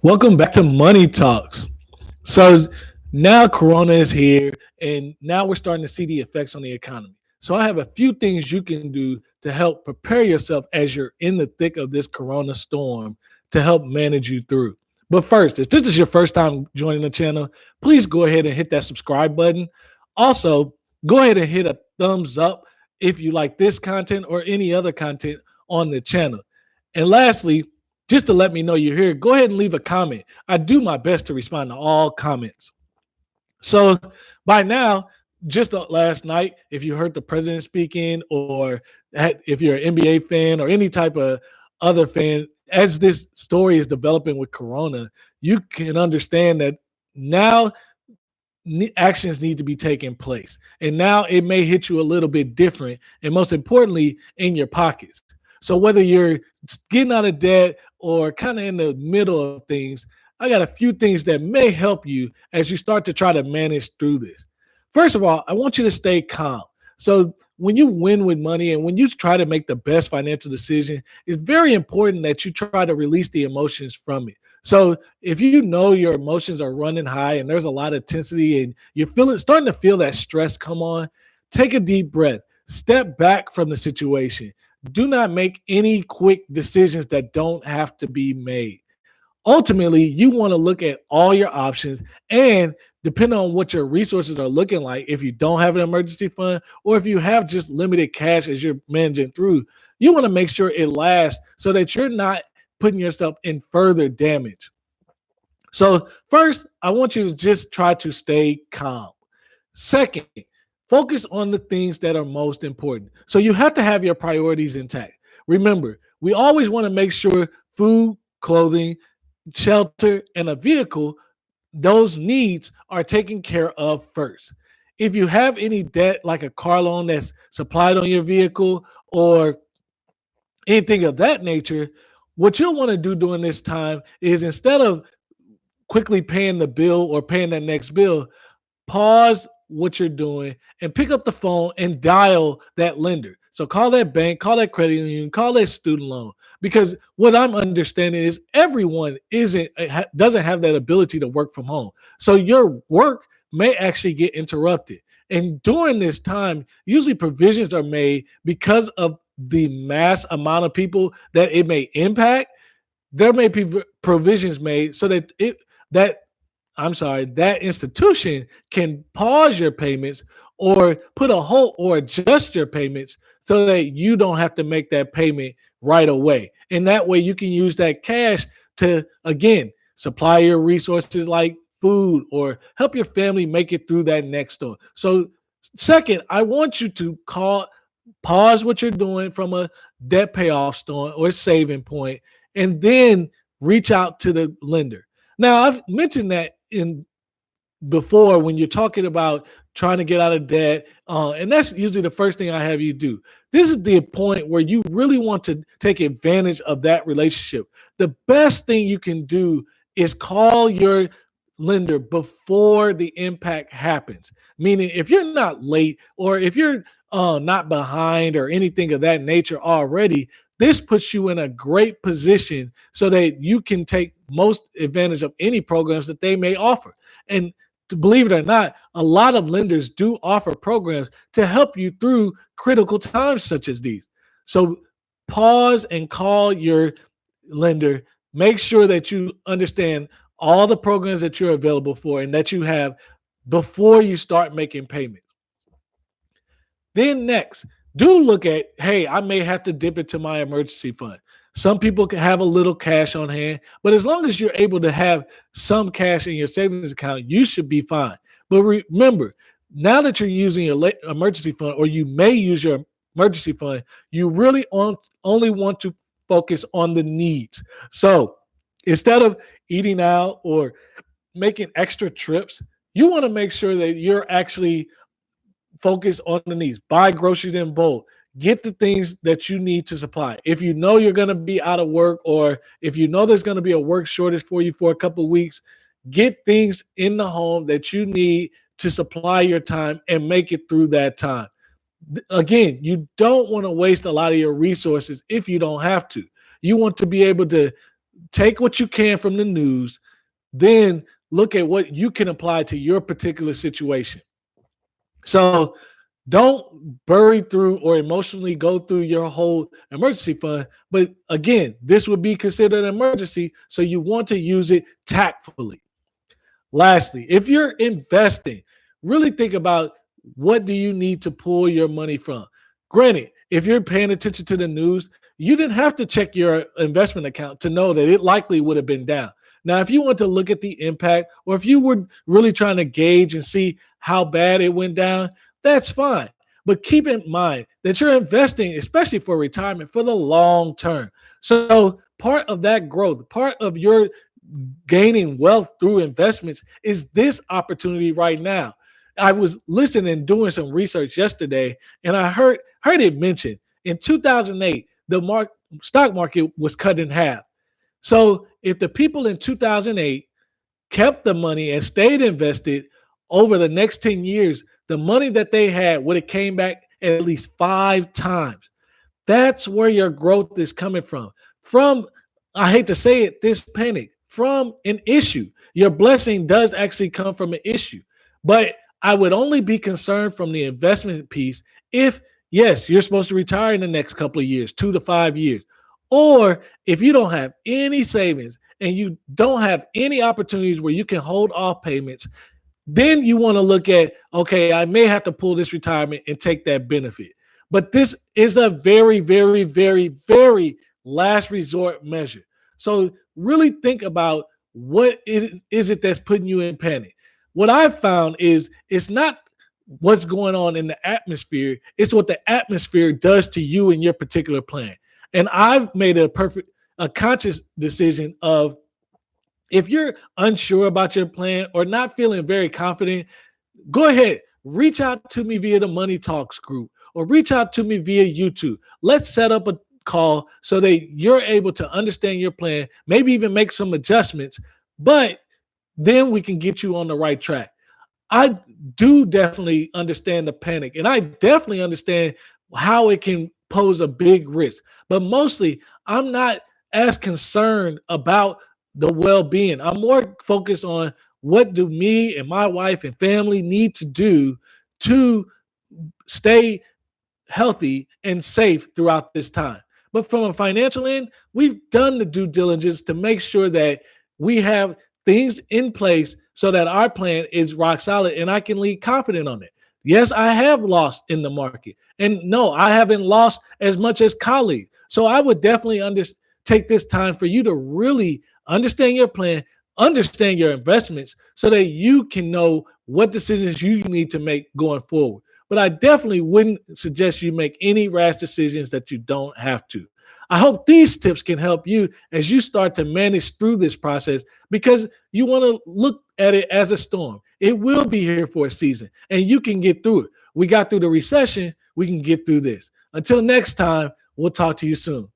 Welcome back to Money Talks. So now Corona is here, and now we're starting to see the effects on the economy. So I have a few things you can do to help prepare yourself as you're in the thick of this Corona storm to help manage you through. But first, if this is your first time joining the channel, please go ahead and hit that subscribe button. Also, go ahead and hit a thumbs up if you like this content or any other content on the channel. And lastly, just to let me know you're here, go ahead and leave a comment. I do my best to respond to all comments. So by now, just last night, if you heard the president speaking, or if you're an NBA fan or any type of other fan, as this story is developing with Corona, you can understand that now actions need to be taking place. And now it may hit you a little bit different. And most importantly, in your pockets. So whether you're getting out of debt or kind of in the middle of things, I got a few things that may help you as you start to try to manage through this. First of all, I want you to stay calm. So when you win with money and when you try to make the best financial decision, it's very important that you try to release the emotions from it. So if you know your emotions are running high and there's a lot of intensity and you're starting to feel that stress come on, take a deep breath, step back from the situation. Do not make any quick decisions that don't have to be made. Ultimately, you want to look at all your options, and depending on what your resources are looking like, if you don't have an emergency fund or if you have just limited cash as you're managing through, you want to make sure it lasts so that you're not putting yourself in further damage. So first, I want you to just try to stay calm. Second, focus on the things that are most important. So you have to have your priorities intact. Remember, we always want to make sure food, clothing, shelter, and a vehicle, those needs are taken care of first. If you have any debt, like a car loan that's supplied on your vehicle or anything of that nature, what you'll want to do during this time is, instead of quickly paying the bill or paying that next bill, pause what you're doing and pick up the phone and dial that lender. So call that bank, call that credit union, call that student loan. Because what I'm understanding is everyone doesn't have that ability to work from home. So your work may actually get interrupted. And during this time, usually provisions are made because of the mass amount of people that it may impact. There may be provisions made so that that institution can pause your payments or put a hold or adjust your payments so that you don't have to make that payment right away. And that way you can use that cash to, again, supply your resources like food or help your family make it through that next storm. So second, I want you to pause what you're doing from a debt payoff storm or saving point, and then reach out to the lender. Now, I've mentioned that in before when you're talking about trying to get out of debt, and that's usually the first thing I have you do. This is the point where you really want to take advantage of that relationship. The best thing you can do is call your lender before the impact happens. Meaning, if you're not late or if you're not behind or anything of that nature already, this puts you in a great position so that you can take most advantage of any programs that they may offer. And to believe it or not, a lot of lenders do offer programs to help you through critical times such as these. So pause and call your lender. Make sure that you understand all the programs that you're available for and that you have before you start making payments. Then next, do look at, hey, I may have to dip into my emergency fund. Some people can have a little cash on hand, but as long as you're able to have some cash in your savings account, you should be fine. But remember, now that you're using your emergency fund, or you may use your emergency fund, you really only want to focus on the needs. So instead of eating out or making extra trips, you want to make sure that you're actually focused on the needs. Buy groceries in bulk. Get the things that you need to supply. If you know you're going to be out of work, or if you know there's going to be a work shortage for you for a couple of weeks, get things in the home that you need to supply your time and make it through that time. Again, you don't want to waste a lot of your resources if you don't have to. You want to be able to take what you can from the news, then look at what you can apply to your particular situation. So don't bury through or emotionally go through your whole emergency fund. But again, this would be considered an emergency. So you want to use it tactfully. Lastly, if you're investing, really think about what do you need to pull your money from. Granted, if you're paying attention to the news, you didn't have to check your investment account to know that it likely would have been down. Now, if you want to look at the impact, or if you were really trying to gauge and see how bad it went down, that's fine. But keep in mind that you're investing, especially for retirement, for the long term. So part of that growth, part of your gaining wealth through investments is this opportunity right now. I was listening and doing some research yesterday, and I heard it mentioned in 2008 the stock market was cut in half. So if the people in 2008 kept the money and stayed invested over the next 10 years, the money that they had would have came back at least 5 times. That's where your growth is coming from. From, I hate to say it, this panic, from an issue. Your blessing does actually come from an issue. But I would only be concerned from the investment piece if, yes, you're supposed to retire in the next couple of years, 2 to 5 years. Or if you don't have any savings and you don't have any opportunities where you can hold off payments, then you want to look at, okay, I may have to pull this retirement and take that benefit. But this is a very, very, very, very last resort measure. So really think about what is it that's putting you in panic. What I've found is it's not what's going on in the atmosphere, it's what the atmosphere does to you and your particular plan. And I've made a conscious decision of, if you're unsure about your plan or not feeling very confident, go ahead, reach out to me via the Money Talks group or reach out to me via YouTube. Let's set up a call so that you're able to understand your plan, maybe even make some adjustments, but then we can get you on the right track. I do definitely understand the panic, and I definitely understand how it can pose a big risk. But mostly, I'm not as concerned about the well-being. I'm more focused on what do me and my wife and family need to do to stay healthy and safe throughout this time. But from a financial end, we've done the due diligence to make sure that we have things in place so that our plan is rock solid and I can lead confident on it. Yes, I have lost in the market. And no, I haven't lost as much as colleagues. So I would definitely take this time for you to really understand your plan, understand your investments so that you can know what decisions you need to make going forward. But I definitely wouldn't suggest you make any rash decisions that you don't have to. I hope these tips can help you as you start to manage through this process, because you want to look at it as a storm. It will be here for a season and you can get through it. We got through the recession. We can get through this. Until next time, we'll talk to you soon.